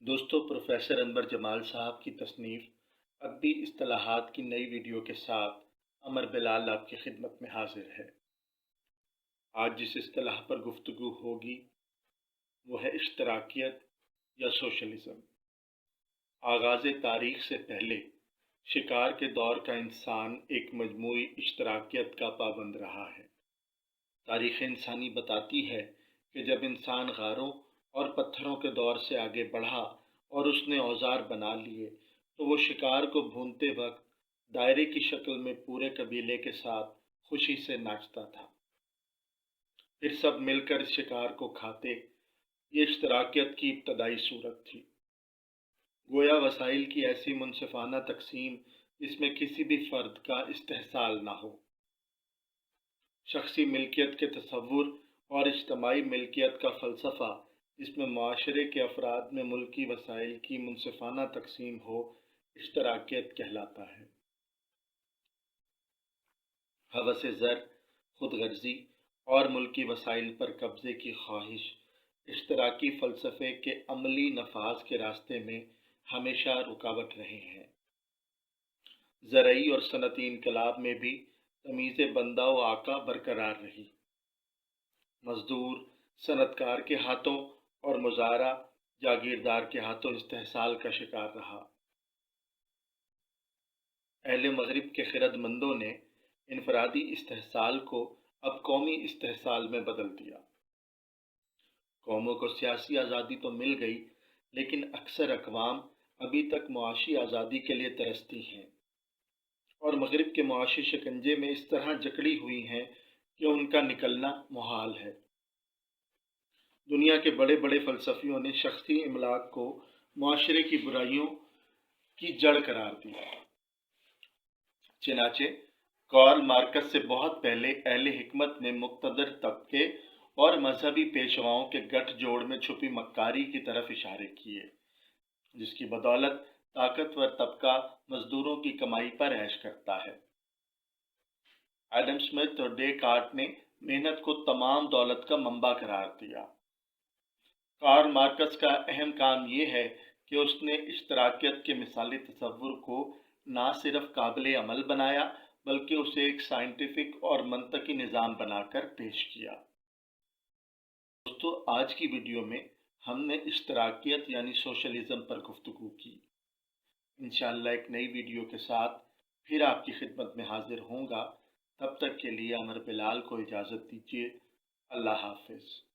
دوستو پروفیسر انور جمال صاحب کی تصنیف ادبی اصطلاحات کی نئی ویڈیو کے ساتھ عمر بلال آپ کی خدمت میں حاضر ہے۔ آج جس اصطلاح پر گفتگو ہوگی وہ ہے اشتراکیت یا سوشلزم۔ آغاز تاریخ سے پہلے شکار کے دور کا انسان ایک مجموعی اشتراکیت کا پابند رہا ہے۔ تاریخ انسانی بتاتی ہے کہ جب انسان غاروں اور پتھروں کے دور سے آگے بڑھا اور اس نے اوزار بنا لیے تو وہ شکار کو بھونتے وقت دائرے کی شکل میں پورے قبیلے کے ساتھ خوشی سے ناچتا تھا، پھر سب مل کر اس شکار کو کھاتے۔ یہ اشتراکیت کی ابتدائی صورت تھی، گویا وسائل کی ایسی منصفانہ تقسیم جس میں کسی بھی فرد کا استحصال نہ ہو۔ شخصی ملکیت کے تصور اور اجتماعی ملکیت کا فلسفہ جس میں معاشرے کے افراد میں ملکی وسائل کی منصفانہ تقسیم ہو، اشتراکیت کہلاتا ہے۔ ہوس زر، خود غرضی اور ملکی وسائل پر قبضے کی خواہش اشتراکی فلسفے کے عملی نفاذ کے راستے میں ہمیشہ رکاوٹ رہے ہیں۔ زرعی اور صنعتی انقلاب میں بھی تمیز بندہ و آقا برقرار رہی۔ مزدور صنعت کار کے ہاتھوں اور مزارع جاگیردار کے ہاتھوں استحصال کا شکار رہا۔ اہل مغرب کے خرد مندوں نے انفرادی استحصال کو اب قومی استحصال میں بدل دیا۔ قوموں کو سیاسی آزادی تو مل گئی، لیکن اکثر اقوام ابھی تک معاشی آزادی کے لیے ترستی ہیں اور مغرب کے معاشی شکنجے میں اس طرح جکڑی ہوئی ہیں کہ ان کا نکلنا محال ہے۔ دنیا کے بڑے بڑے فلسفیوں نے شخصی املاک کو معاشرے کی برائیوں کی جڑ قرار دیا۔ چنانچہ کارل مارکس سے بہت پہلے اہل حکمت نے مقتدر طبقے اور مذہبی پیشواؤں کے گٹھ جوڑ میں چھپی مکاری کی طرف اشارے کیے، جس کی بدولت طاقتور طبقہ مزدوروں کی کمائی پر عیش کرتا ہے۔ ایڈم سمتھ اور ڈے کارٹ نے محنت کو تمام دولت کا منبع قرار دیا۔ کارل مارکس کا اہم کام یہ ہے کہ اس نے اشتراکیت کے مثالی تصور کو نہ صرف قابل عمل بنایا بلکہ اسے ایک سائنٹیفک اور منطقی نظام بنا کر پیش کیا۔ دوستو، آج کی ویڈیو میں ہم نے اشتراکیت یعنی سوشلزم پر گفتگو کی۔ انشاءاللہ ایک نئی ویڈیو کے ساتھ پھر آپ کی خدمت میں حاضر ہوں گا۔ تب تک کے لیے عمر بلال کو اجازت دیجیے۔ اللہ حافظ۔